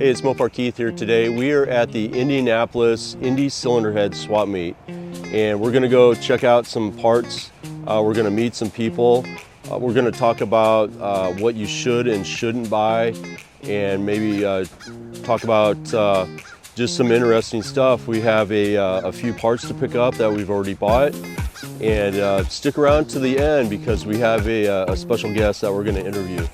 Hey, it's Mopar Keith here today. We are at the Indianapolis Indy Cylinder Head Swap Meet, and we're gonna go check out some parts. We're gonna meet some people. We're gonna talk about what you should and shouldn't buy, and maybe talk about just some interesting stuff. We have a few parts to pick up that we've already bought, and stick around to the end because we have a special guest that we're gonna interview.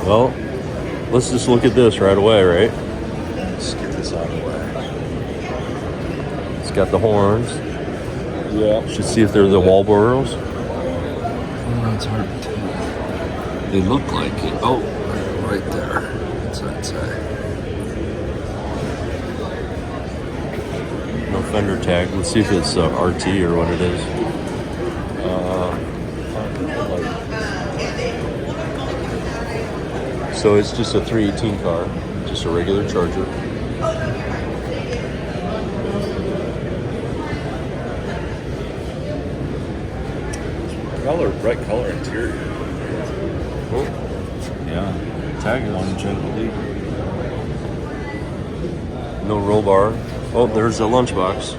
Well, let's just look at this right away, right? Let's get this out of the way. It's got the horns. Yeah. Should see if they're the wall burrows. Oh, it's hard to tell. They look like it. Oh, right there. What's that say? No fender tag. Let's see if it's RT or what it is. So it's just a 318 car, just a regular Charger. Bright color interior. Oh. Yeah. Tag is One generally. no roll bar. Oh, there's a lunchbox.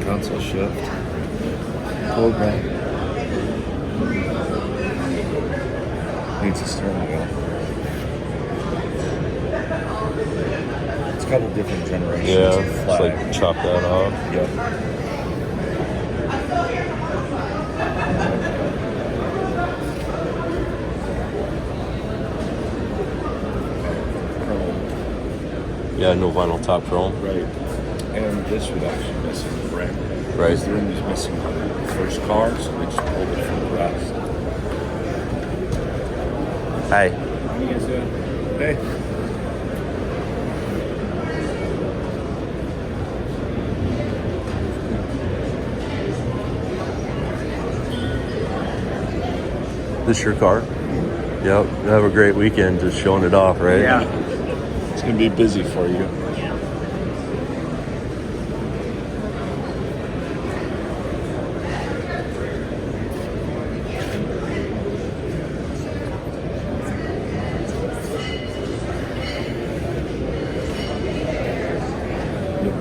Console shift. Program. Needs a steering wheel. It's a couple different generations. Yeah, of it's flag. like chop that off. Yep. Yeah, no vinyl top chrome. Right. And this would actually missing the rim. Right. Because the rim was missing on the first car, so they just pulled it from the rest. Hi. How you guys doing? Hey. This your car? Yep. Have a great weekend just showing it off, right? Yeah. It's going to be busy for you.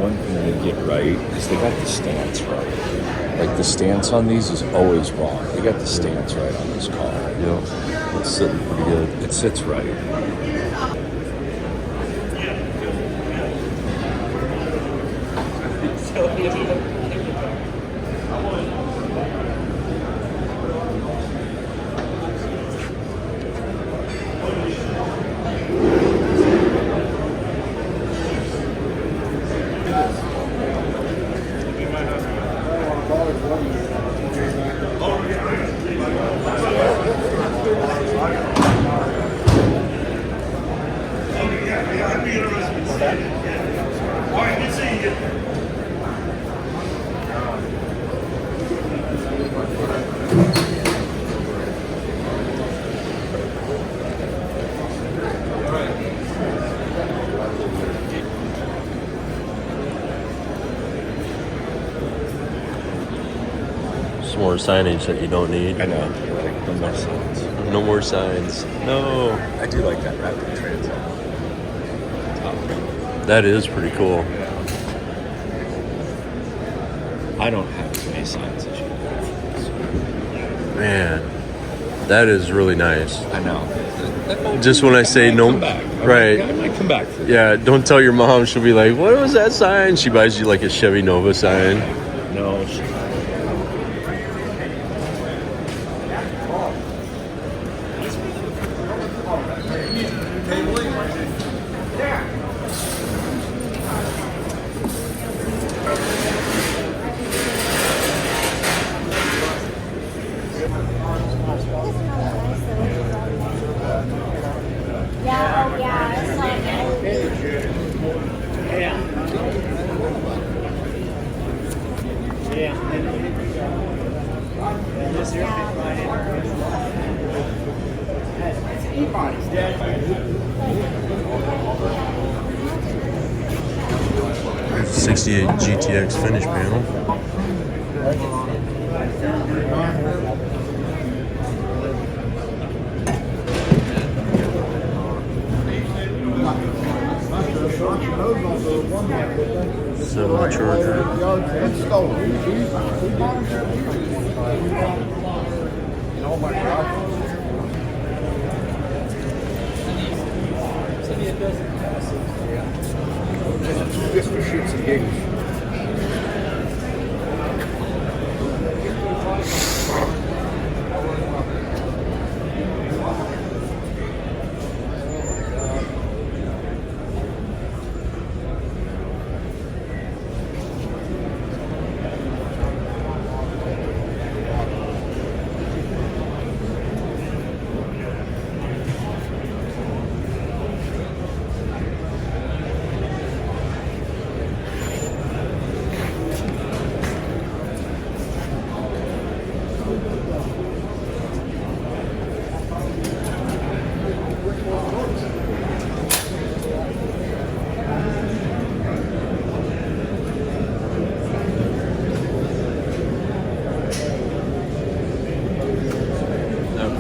One thing they get right is they got the stance right. Like the stance on these is always wrong. They got the stance right on this car. Yep. It's sitting pretty good. It sits right. Some more signage that you don't need. I know. Like, no more signs. No more signs. No. I do like that rapid transit. top. That is pretty cool. I don't have as many signs as you do. Man, that is really nice. I know. Just when I say no, right? I might come back for that. Yeah, don't tell your mom. She'll be like, "What was that sign?" She buys you like a Chevy Nova sign. No. '68 GTX finish panel. Semi-charger. Just for shits and giggles.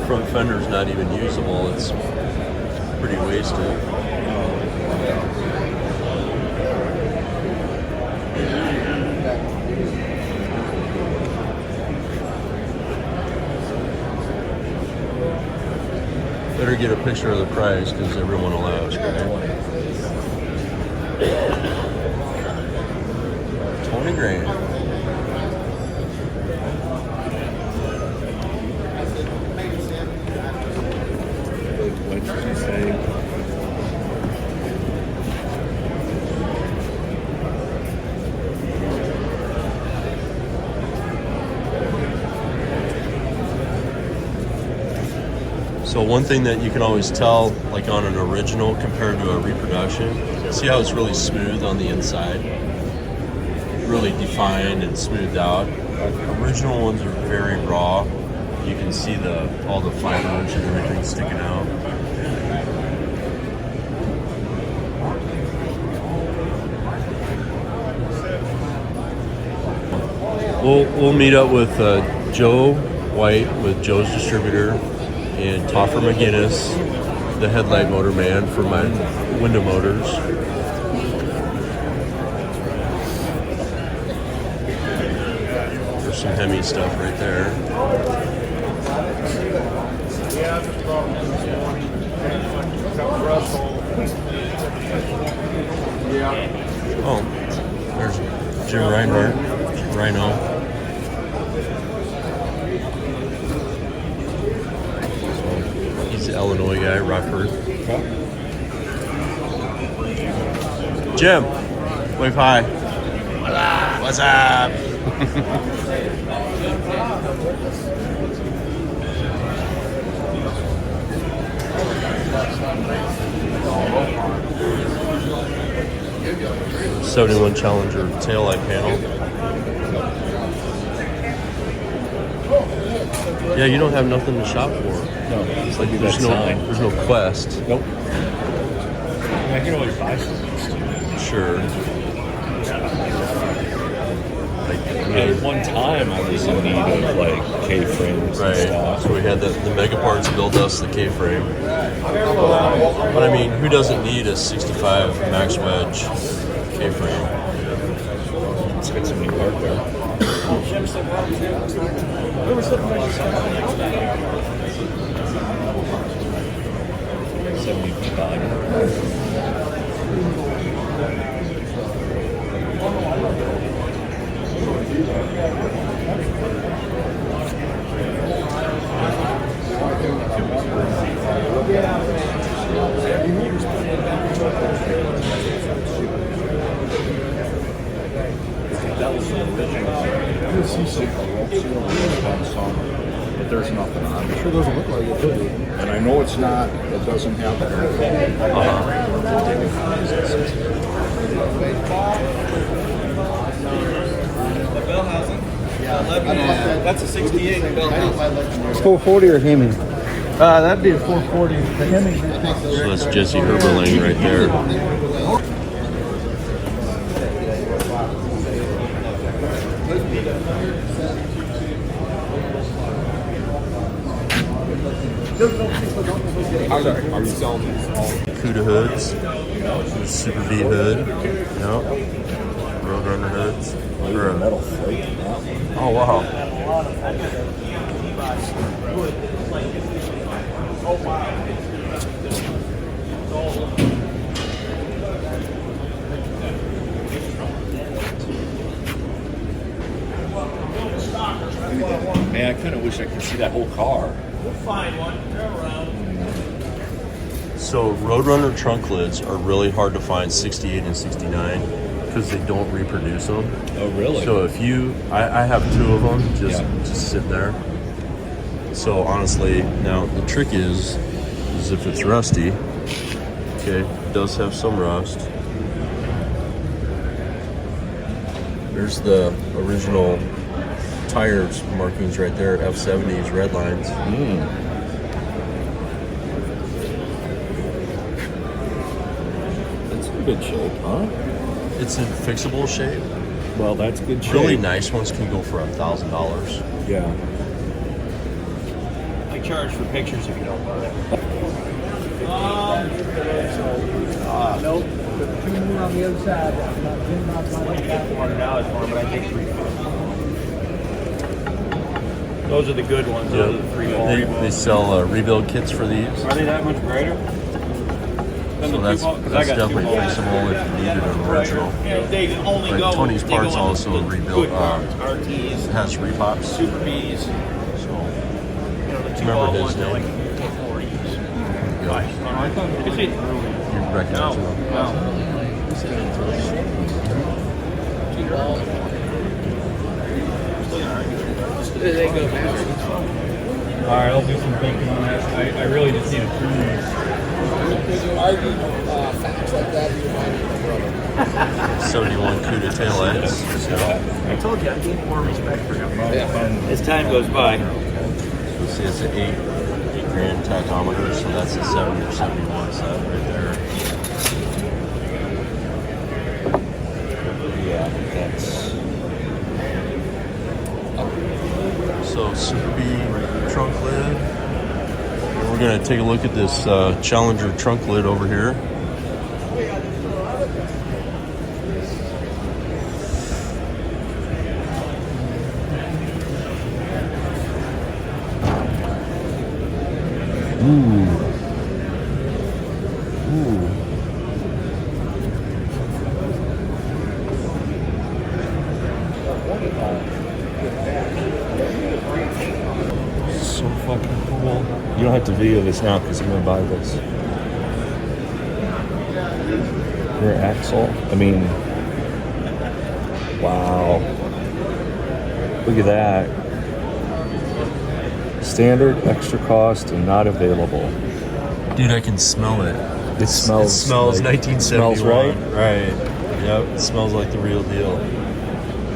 Front fender's not even usable. It's pretty wasted. Better get a picture of the price because everyone will ask, right? 20 grand. What did you say? So one thing that you can always tell, like on an original compared to a reproduction, see how it's really smooth on the inside? Really defined and smoothed out. Original ones are very raw. You can see all the fibers and everything sticking out. We'll meet up with Joe White with Joe's Distributor and Topher McGinnis, the Headlight Motor Man for my window motors. There's some Hemi stuff right there. Oh, there's Jim Reinhardt, Rhino. He's the Illinois guy, Rockford. Jim, wave hi. What's up? '71 Challenger taillight panel. Yeah, you don't have nothing to shop for. No, It's like there's no quest. Nope. I can always buy some of these too. Sure. Like, one time I was in need of like K-frames and Right. stuff. So we had the Mega Parts build us the K-frame. But I mean, who doesn't need a 65 max wedge K-frame? Let's get some new hardware. 75. That was the original. You see some but there's nothing on it. Sure doesn't look like it, does it? And I know it's not. It doesn't have that. That's a 68 It's 440 or Hemi? That'd be a 440. The Hemi. So that's Jesse Herberling right there. Are you selling these all? Cuda hoods, Super V hood, yep. Roadrunner hoods. Or a metal flake. Oh wow. Man, I kind of wish I could see that whole car. So Roadrunner trunk lids are really hard to find 68 and 69 because they don't reproduce them. Oh, really? So if you, I have two of them just Yeah. sitting there. So honestly, now the trick is if it's rusty, okay, it does have some rust. There's the original tires markings right there, F70s, red lines. That's in good shape, huh? It's in fixable shape. Well, that's good shape. Really nice ones can go for $1,000. Yeah. I charge for pictures if you don't want it. Nope. Two more on the other side. $400 for them, but I take $350. Those are the good ones. Those are the free wall. They sell rebuild kits for these. Are they that much brighter? So that's definitely fixable if you needed an original. They only But go. Tony's they Parts go on also the rebuilt, good parts, RTs, has repops. Super Bs. So The two remember wall his ones are name? like 40s. Yeah. Is it? You recognize him? No. They go back. All right, I'll do some thinking on that. I really just need a trim. Because you argue facts like that, you remind me of my brother. 71 Cuda taillights. So I told you I gained more respect for him. Yeah. As time goes by. you'll see it's an 8 grand tachometer, so that's a 70 or 71 set right there. Yeah, that's... So Super B trunk lid. And we're gonna take a look at this Challenger trunk lid over here. So fucking cool. You don't have to video this now because I'm gonna buy this. Rear axle. I mean, wow. Look at that. Standard, extra cost, and not available. Dude, I can smell it. It smells. It smells like, 1971. Smells right. Right. Yep. It smells like the real deal.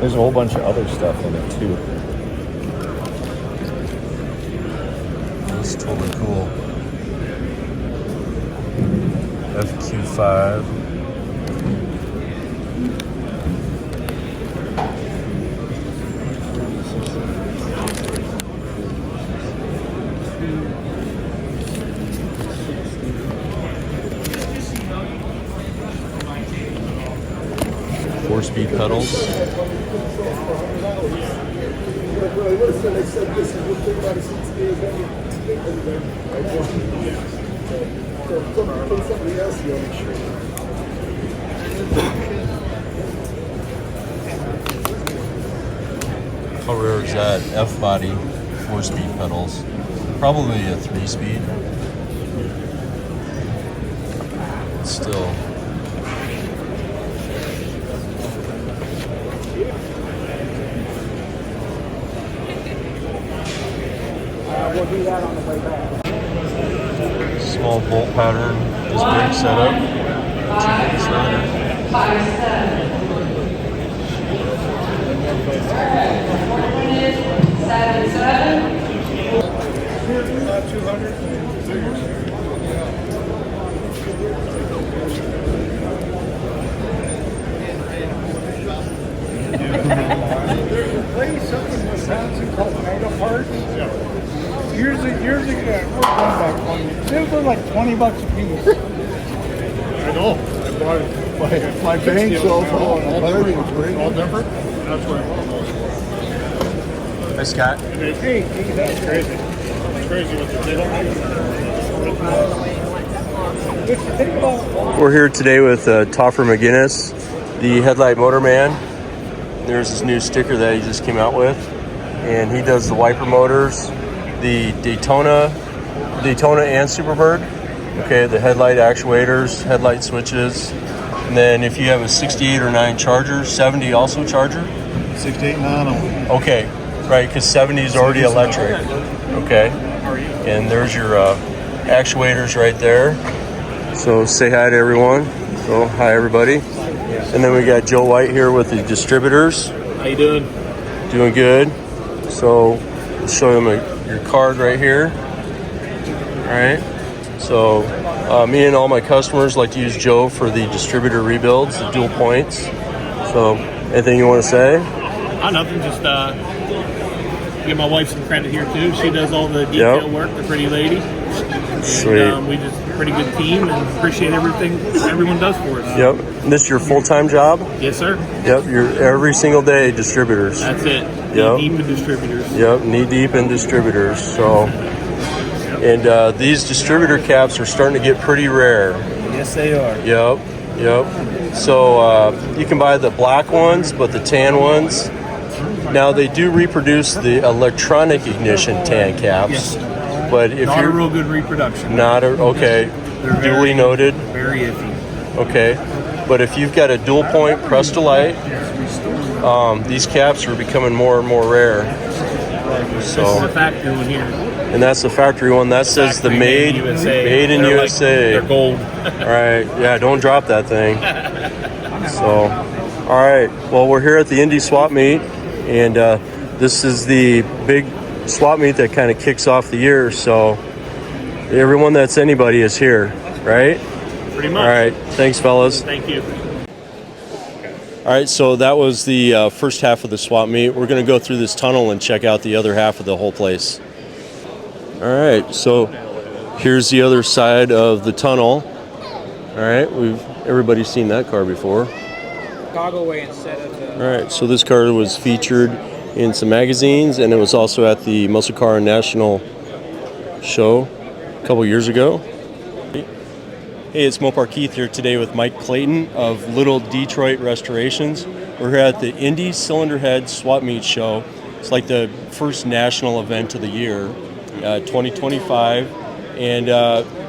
There's a whole bunch of other stuff in it too. That's totally cool. FQ5. 4-speed pedals. How rare is that? F-body, 4-speed pedals. Probably a 3-speed. Still. We'll do that on the way back. Small bolt pattern, this brake setup. 2-bolt starter. There's something in Wisconsin called mega parts. Years ago, they were like $20 a piece. I know. I bought it. My bank sold everything was great. All different. That's what I want. Hi, Scott. Hey, that's crazy. It's crazy what they do. We're here today with Topher McGinnis, the Headlight Motor Man. There's this new sticker that he just came out with, and he does the wiper motors, the Daytona and Superbird. Okay, the headlight actuators, headlight switches, and then if you have a 68 or 9 Charger, 70 also Charger. 68 Nano. Okay, right, because 70 is already electric. Okay, and there's your actuators right there. So say hi to everyone. So hi everybody. And then we got Joe White here with the Distributors. How you doing? Doing good. So let's show them your card right here. All right. So me and all my customers like to use Joe for the Distributor rebuilds, the dual points. So anything you want to say? Nothing. Just give my wife some credit here too. She does all the detail work. The pretty lady. Sweet. And, we just a pretty good team and appreciate everything everyone does for us. Yep. This is your full-time job? Yes, sir. Yep. You're every single day Distributors. That's it. Yep. Knee deep in Distributors. Yep. Knee deep in Distributors. So, and these Distributor caps are starting to get pretty rare. Yes, they are. Yep. So you can buy the black ones, but the tan ones. Now they do reproduce the electronic ignition tan caps. Yes. But if Not you're a real good reproduction. okay, They're duly noted. Very iffy. Okay, but if you've got a dual point press to light, these caps are becoming more and more rare. This is the factory one here. And that's the factory one. That says the made in USA. They're gold. All right, yeah, don't drop that thing. So, all right, well, we're here at the Indy swap meet, and this is the big swap meet that kind of kicks off the year. So everyone that's anybody is here, right? Pretty much. All right, thanks, fellas. Thank you. All right, so that was the first half of the swap meet. We're going to go through this tunnel and check out the other half of the whole place. All right, so here's the other side of the tunnel. All right, everybody's seen that car before. Chicago way instead of the... All right, so this car was featured in some magazines, and it was also at the Muscle Car National Show a couple years ago. Hey, it's Mopar Keith here today with Mike Clayton of Little Detroit Restorations. We're here at the Indy Cylinder Head Swap Meet Show. It's like the first national event of the year, 2025, and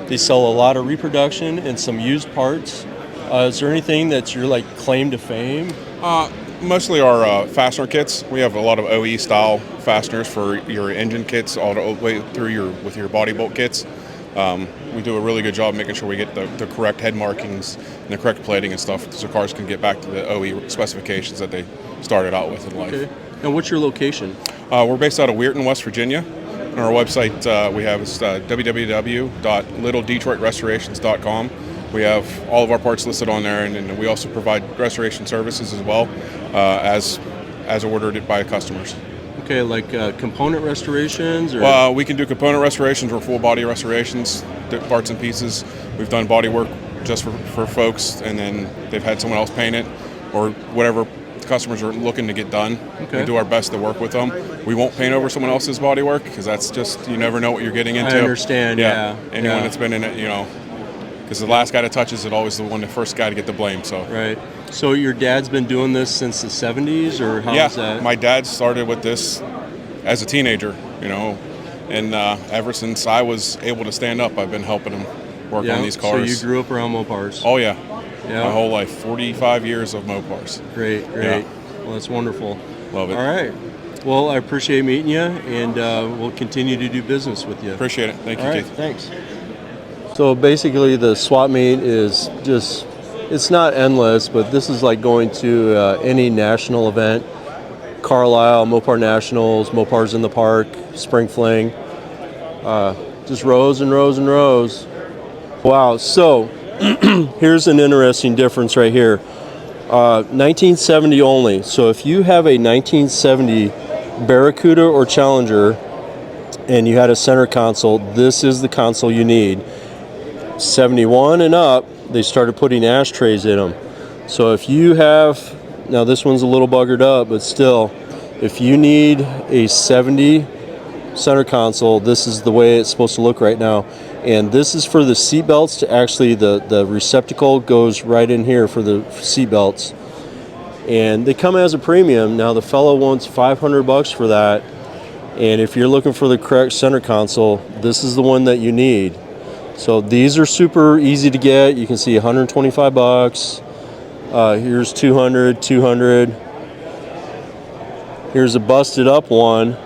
they sell a lot of reproduction and some used parts. Is there anything that's your like claim to fame? Mostly our fastener kits. We have a lot of OE style fasteners for your engine kits all the way through with your body bolt kits. We do a really good job making sure we get the correct head markings and the correct plating and stuff so cars can get back to the OE specifications that they started out with in life. Okay. And what's your location? We're based out of Weirton, West Virginia. And our website we have is www.littledetroitrestorations.com. We have all of our parts listed on there, and we also provide restoration services as well as ordered by customers. Okay, like component restorations? Or? We can do component restorations or full body restorations, parts and pieces. We've done body work just for folks, and then they've had someone else paint it. or whatever customers are looking to get done. Okay. We do our best to work with them. We won't paint over someone else's bodywork because that's just, you never know what you're getting into. I understand, yeah. Anyone Yeah. that's been in it, because the last guy that touches it always the first guy to get the blame. So Right. So your dad's been doing this since the 70s, or how is that? my dad started with this as a teenager, and ever since I was able to stand up, I've been helping him work on these cars. So you grew up around Mopars. Oh yeah. Yeah. My whole life, 45 years of Mopars. Great. Yeah. Well, that's wonderful. Love it. All right. Well, I appreciate meeting you, and we'll continue to do business with you. Appreciate it. Thank you, All right, Keith. thanks. So basically the swap meet is just, it's not endless, but this is like going to any national event. Carlisle, Mopar Nationals, Mopars in the Park, Spring Fling. Just rows and rows and rows. Wow, so here's an interesting difference right here. 1970 only. So if you have a 1970 Barracuda or Challenger and you had a center console, this is the console you need. 71 and up, they started putting ashtrays in them. So if you have, now this one's a little buggered up, but still, if you need a 70 center console, this is the way it's supposed to look right now. And this is for the seat belts to actually, the receptacle goes right in here for the seat belts. And they come as a premium. Now the fellow wants $500 for that. And if you're looking for the correct center console, this is the one that you need. So these are super easy to get. You can see $125. Here's 200. Here's a busted up one.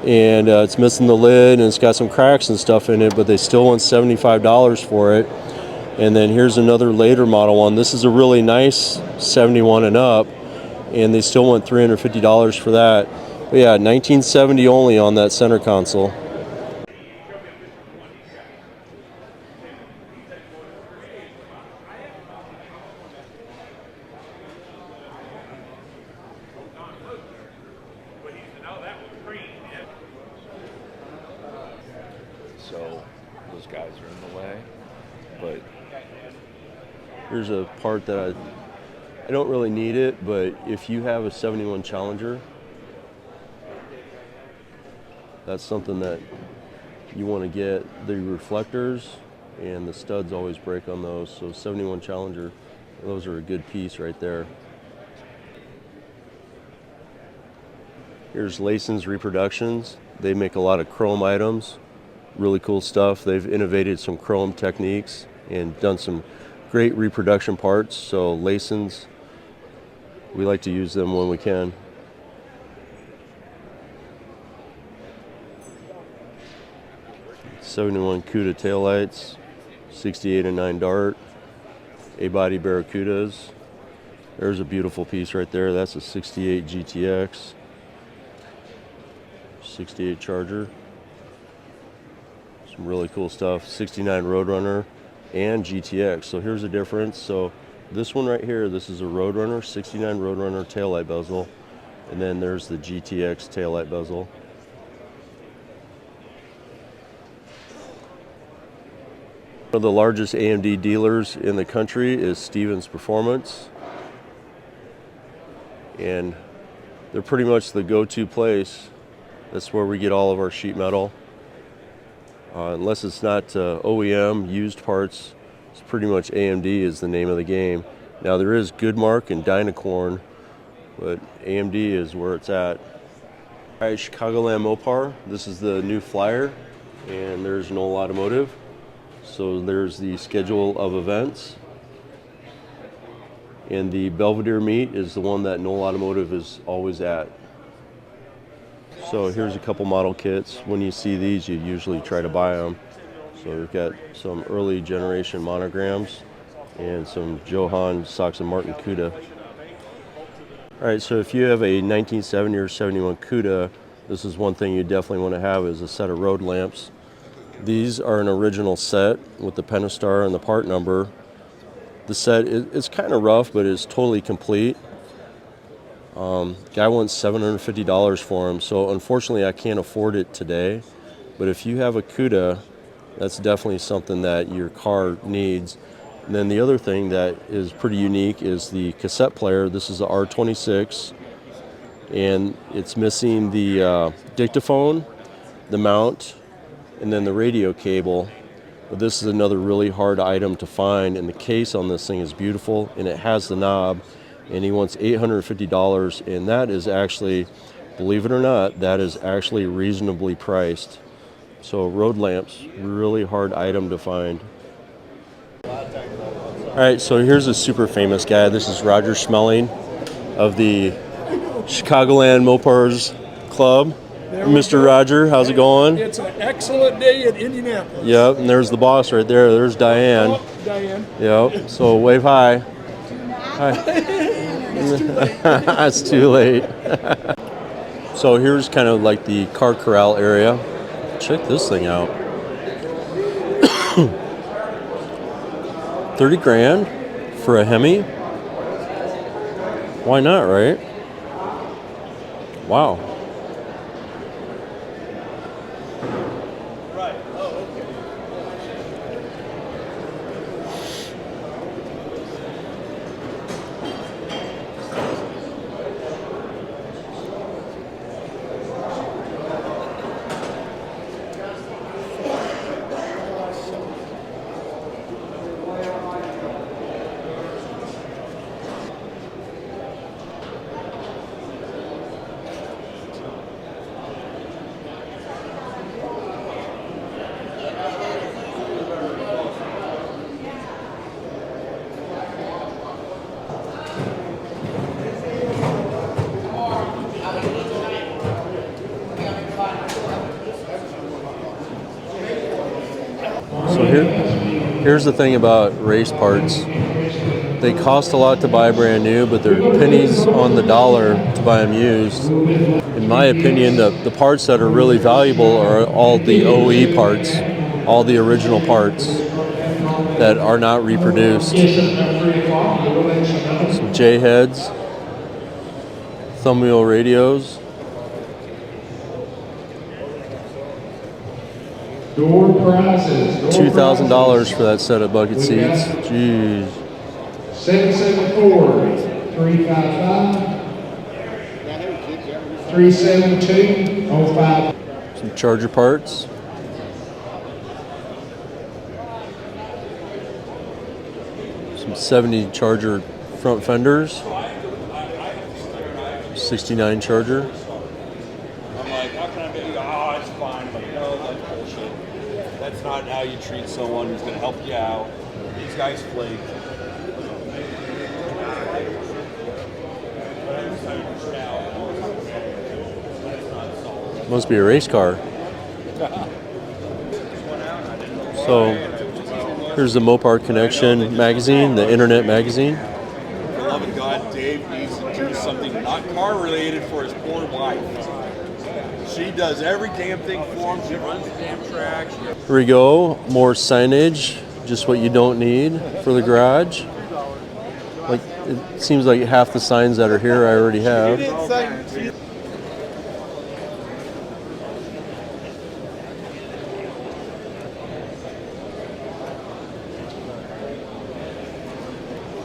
And it's missing the lid, and it's got some cracks and stuff in it, but they still want $75 for it. And then here's another later model one. This is a really nice 71 and up, and they still want $350 for that. But yeah, 1970 only on that center console. So those guys are in the way, but Here's a part that I don't really need it, but if you have a 71 Challenger, that's something that you want to get. The reflectors and the studs always break on those, so 71 Challenger, those are a good piece right there. Here's Lason's Reproductions. They make a lot of chrome items, really cool stuff. They've innovated some chrome techniques and done some great reproduction parts. So Lason's, we like to use them when we can. '71 Cuda taillights, 68 and 9 dart, A-body Barracudas. There's a beautiful piece right there. That's a 68 GTX, 68 Charger. Some really cool stuff. 69 Roadrunner and GTX. So here's the difference. So this one right here, this is a Roadrunner, 69 Roadrunner taillight bezel. And then there's the GTX taillight bezel. One of the largest AMD dealers in the country is Stevens Performance. And they're pretty much the go-to place. That's where we get all of our sheet metal. Unless it's not OEM, used parts, it's pretty much AMD is the name of the game. Now there is Goodmark and Dynacorn, but AMD is where it's at. All right, Chicagoland Mopar, this is the new flyer, and there's Knoll Automotive. So there's the schedule of events. And the Belvedere meet is the one that Knoll Automotive is always at. So here's a couple model kits. When you see these, you usually try to buy them. So we've got some early generation monograms and some Johann Sox and Martin Cuda. All right, so if you have a 1970 or 71 Cuda, this is one thing you definitely want to have is a set of road lamps. These are an original set with the Pentastar and the part number. The set is kind of rough, but it's totally complete. Guy wants $750 for them, so unfortunately I can't afford it today. But if you have a Cuda, that's definitely something that your car needs. And then the other thing that is pretty unique is the cassette player. This is the R26, and it's missing the dictaphone, the mount, and then the radio cable. But this is another really hard item to find, and the case on this thing is beautiful, and it has the knob, and he wants $850, and that is actually, believe it or not, that is actually reasonably priced. So road lamps, really hard item to find. All right, so here's a super famous guy. This is Roger Schmeling of the Chicagoland Mopars Club. Mr. Roger, how's it going? It's an excellent day in Indianapolis. Yep, and there's the boss right there. There's Diane. Oh, Diane. Yep, so wave hi. Hi. It's too late. So here's kind of like the car corral area. Check this thing out. 30 grand for a Hemi? Why not, right? Wow. So here's the thing about race parts. They cost a lot to buy brand new, but they're pennies on the dollar to buy them used. In my opinion, the parts that are really valuable are all the OE parts, all the original parts that are not reproduced. Some J-heads, thumb wheel radios. Door prizes. $2,000 for that set of bucket seats. Jeez. 774-355-372-05. Some charger parts. Some 70 charger front fenders. 69 charger. I'm like, how can I be? Oh, it's fine. But no, that's bullshit. That's not how you treat someone who's going to help you out. These guys flake. Must be a race car. So here's the Mopar Connection magazine, the internet magazine. Love of God, Dave needs to do something not car related for his poor wife. She does every damn thing for him. She runs the damn track. Here we go, more signage, just what you don't need for the garage. Like it seems like half the signs that are here I already have.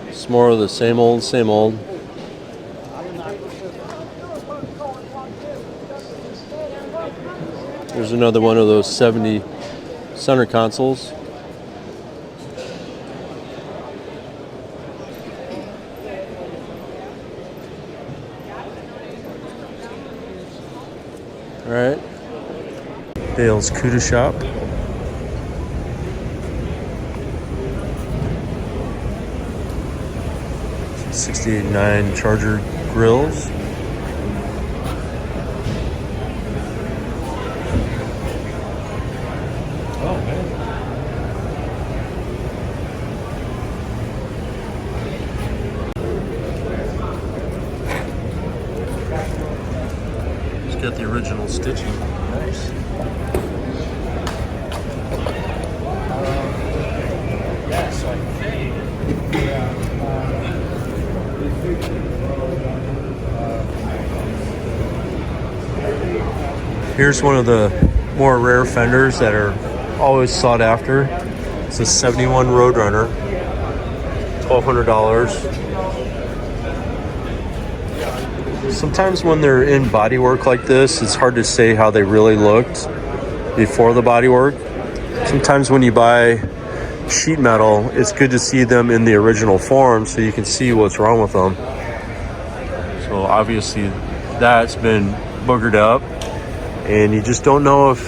It's more of the same old, same old. There's another one of those 70 center consoles. All right. Dale's Cuda Shop. Some 68.9 Charger grills. Got the original stitching. Nice. Here's one of the more rare fenders that are always sought after. It's a 71 Roadrunner. $1,200. Sometimes when they're in bodywork like this, it's hard to say how they really looked before the bodywork. Sometimes when you buy sheet metal, it's good to see them in the original form so you can see what's wrong with them. So obviously that's been boogered up, and you just don't know if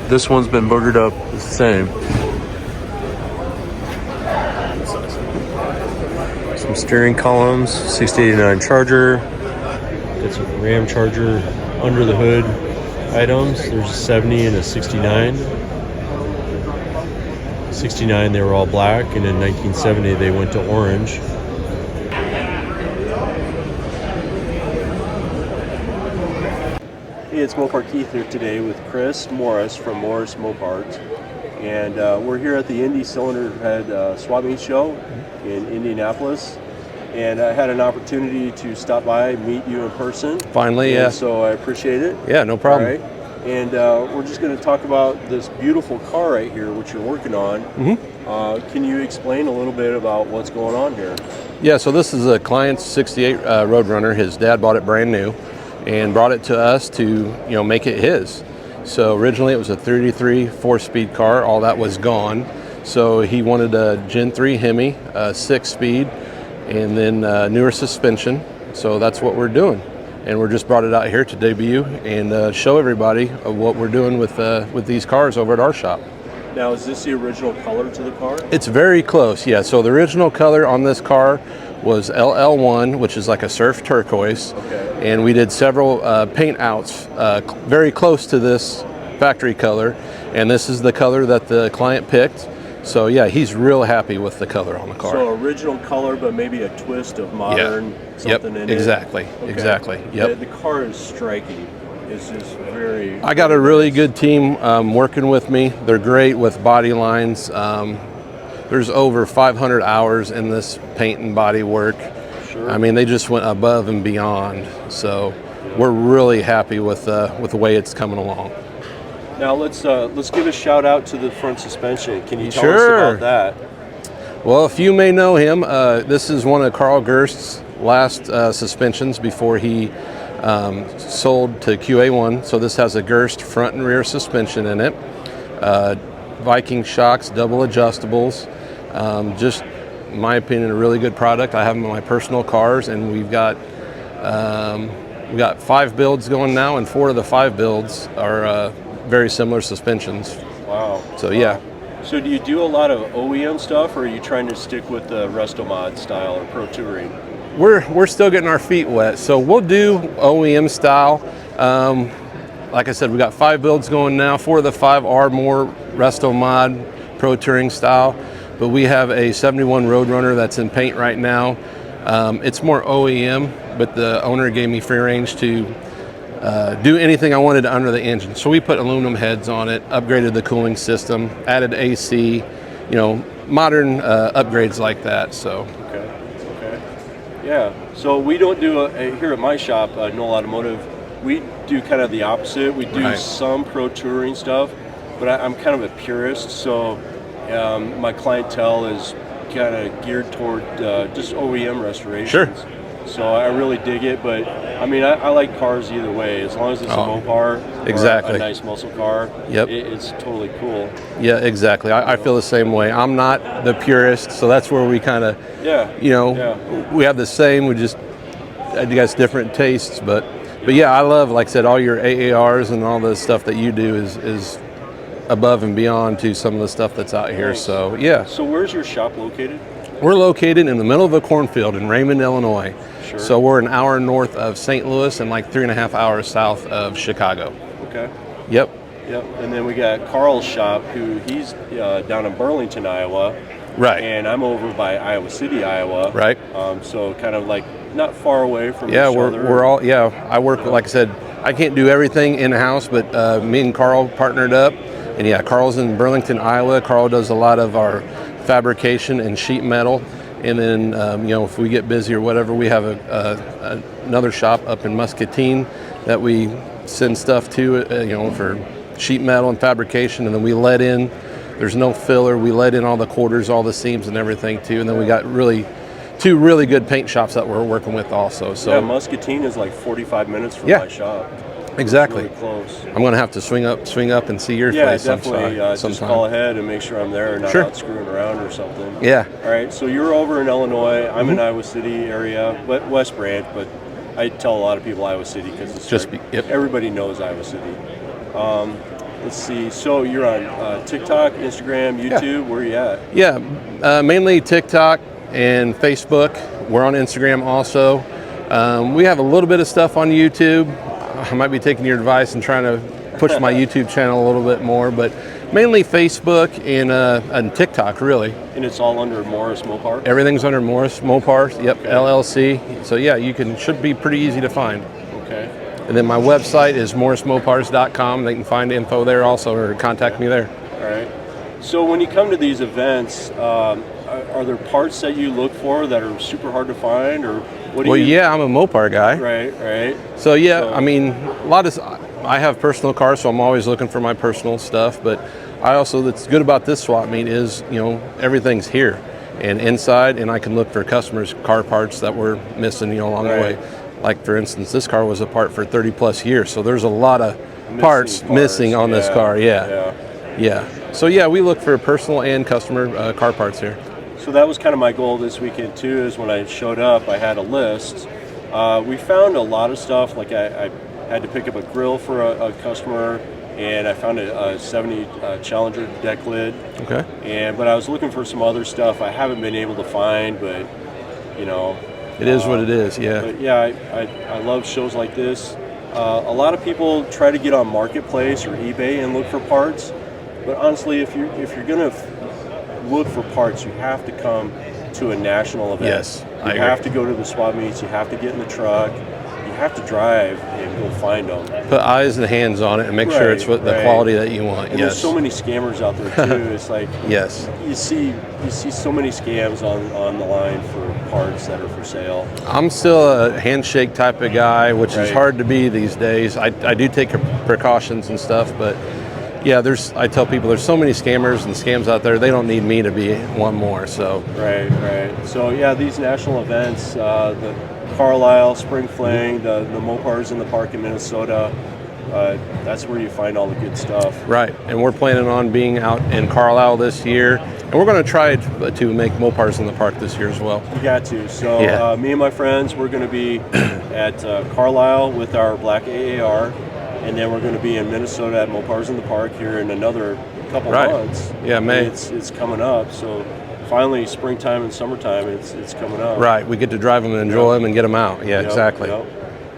this one's been boogered up the same. Some steering columns, 6089 Charger. Got some Ram Charger under the hood items. There's a 70 and a 69. 69 they were all black, and in 1970 they went to orange. Hey, it's Mopar Keith here today with Chris Morris from Morris Mopar, and we're here at the Indy Cylinder Head Swap Meet Show in Indianapolis, and I had an opportunity to stop by, meet you in person. Finally, yeah. So I appreciate it. Yeah, no problem. All right. And we're just going to talk about this beautiful car right here, which you're working on. Can you explain a little bit about what's going on here? Yeah, so this is a client's 68 Roadrunner. His dad bought it brand new and brought it to us to, make it his. So originally it was a 33 4-speed car. All that was gone. So he wanted a Gen 3 Hemi, 6-speed, and then newer suspension. So that's what we're doing. And we're just brought it out here to debut and show everybody what we're doing with these cars over at our shop. Now, is this the original color to the car? It's very close, yeah. So the original color on this car was LL1, which is like a surf turquoise. Okay. And we did several paint outs very close to this factory color. And this is the color that the client picked. So yeah, he's real happy with the color on the car. So original color, but maybe a twist of modern something in exactly, it. Okay. Exactly. Yep. The car is striking. It's just very. I got a really good team working with me. They're great with body lines. There's over 500 hours in this paint and body work. Sure. I mean, they just went above and beyond. So we're really happy with the way it's coming along. Now let's give a shout out to the front suspension. Can you tell Sure. us about that? Well, if you may know him, this is one of Carl Gerst's last suspensions before he sold to QA1. So this has a Gerst front and rear suspension in it. Viking shocks, double adjustables. Just, in my opinion, a really good product. I have them in my personal cars, and we've got 5 builds going now, and 4 of the 5 builds are very similar suspensions. Wow. So yeah. So do you do a lot of OEM stuff, or are you trying to stick with the Restomod style or Pro Touring? We're still getting our feet wet, so we'll do OEM style. Like I said, we got 5 builds going now. 4 of the 5 are more Restomod Pro Touring style, but we have a 71 Roadrunner that's in paint right now. It's more OEM, but the owner gave me free range to do anything I wanted under the engine. So we put aluminum heads on it, upgraded the cooling system, added AC, modern upgrades like that. So. Okay. Yeah. So we don't do here at my shop, Knoll Automotive. We do kind of the opposite. We do some Pro Touring stuff, but I'm kind of a purist. So my clientele is kind of geared toward just OEM restorations. Sure. So I really dig it, but I mean, I like cars either way. As long as it's a Mopar, or a nice muscle car, it's totally cool. Yeah, exactly. I feel the same way. I'm not the purist, so that's where we kind of, we have the same. We just, I guess, different tastes, but yeah, I love, like I said, all your AARs and all the stuff that you do is above and beyond to some of the stuff that's out here. So yeah. So where's your shop located? We're located in the middle of a cornfield in Raymond, Illinois. Sure. So we're an hour north of St. Louis and like 3.5 hours south of Chicago. Okay. Yep. And then we got Carl's shop, who he's down in Burlington, Iowa. Right. And I'm over by Iowa City, Iowa. Right. So kind of like not far away from each other. We're all, I work, like I said, I can't do everything in-house, but me and Carl partnered up. And yeah, Carl's in Burlington, Iowa. Carl does a lot of our fabrication and sheet metal. And then, if we get busy or whatever, we have another shop up in Muscatine that we send stuff to, for sheet metal and fabrication. And then we let in There's no filler. We let in all the quarters, all the seams and everything too. And then we got two really good paint shops that we're working with also. So yeah, Muscatine is like 45 minutes from my shop. Exactly. It's really close. I'm gonna have to swing up and see your place definitely. sometime. Just call ahead and make sure I'm there and not Sure. out screwing around or something. Yeah. All right. So you're over in Illinois. I'm in Iowa City area, but West Branch. But I tell a lot of people Iowa City because it's everybody knows Iowa City. Let's see. So you're on TikTok, Instagram, YouTube. Where are you at? Yeah, mainly TikTok and Facebook. We're on Instagram also. We have a little bit of stuff on YouTube. I might be taking your advice and trying to push my YouTube channel a little bit more, but mainly Facebook and TikTok, really. And it's all under Morris Mopar? Everything's under Morris Mopar, LLC. So yeah, should be pretty easy to find. Okay. And then my website is morrismopars.com. They can find info there also, or contact me there. All right. So when you come to these events, are there parts that you look for that are super hard to find, or what do you? Well, yeah, I'm a Mopar guy. Right. So yeah, I mean, I have personal cars, so I'm always looking for my personal stuff. But that's good about this swap meet is, everything's here and inside, and I can look for customers' car parts that were missing, along the way. Like for instance, this car was a part for 30 plus years, so there's a lot of parts missing on this car. Yeah. So yeah, we look for personal and customer car parts here. So that was kind of my goal this weekend too, is when I showed up, I had a list. We found a lot of stuff, like I had to pick up a grill for a customer, and I found a 70 Challenger deck lid. Okay. But I was looking for some other stuff I haven't been able to find, but it is what it is, yeah. But yeah, I love shows like this. A lot of people try to get on Marketplace or eBay and look for parts, but honestly, if you're gonna look for parts, you have to come to a national event. Yes, I agree. You have to go to the swap meets. You have to get in the truck. You have to drive and go find them. Put eyes and hands on it and make sure it's the quality that you want. And there's so many scammers out there too. It's like you see so many scams on the line for parts that are for sale. I'm still a handshake type of guy, which is hard to be these days. I do take precautions and stuff, but yeah, I tell people there's so many scammers and scams out there. They don't need me to be one more. So right. So yeah, these national events, the Carlisle, Spring Fling, the Mopars in the park in Minnesota. That's where you find all the good stuff. Right, and we're planning on being out in Carlisle this year, and we're going to try to make Mopars in the park this year as well. You got to. So me and my friends, we're going to be at Carlisle with our black AAR, and then we're going to be in Minnesota at Mopars in the park here in another couple months. Yeah, May. It's coming up. So finally, springtime and summertime, it's coming up. Right, we get to drive them and enjoy them and get them out. Yeah, exactly.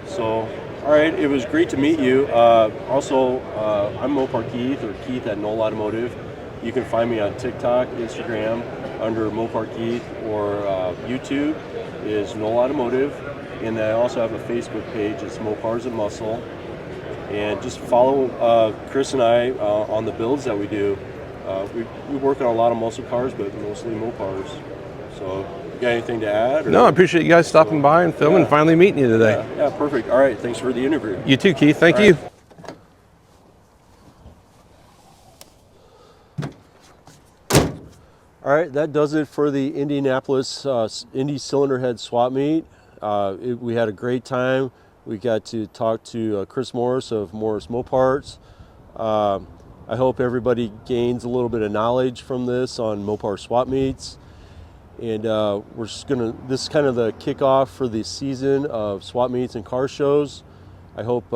So, all right, it was great to meet you. Also, I'm Mopar Keith, or Keith at Knoll Automotive. You can find me on TikTok, Instagram, under Mopar Keith, or YouTube is Knoll Automotive. And I also have a Facebook page, it's Mopars and Muscle. And just follow Chris and I on the builds that we do. We work on a lot of muscle cars, but mostly Mopars. So, you got anything to add? No, I appreciate you guys stopping by and filming and finally meeting you today. Yeah, perfect. All right, thanks for the interview. You too, Keith. Thank you. All right, that does it for the Indianapolis Indy Cylinder Head Swap Meet. We had a great time. We got to talk to Chris Morris of Morris Mopars. I hope everybody gains a little bit of knowledge from this on Mopar swap meets. And this is kind of the kickoff for the season of swap meets and car shows. I hope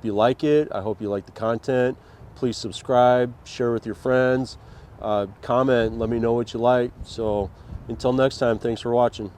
you like it. I hope you like the content. Please subscribe, share with your friends, comment, let me know what you like. So until next time, thanks for watching.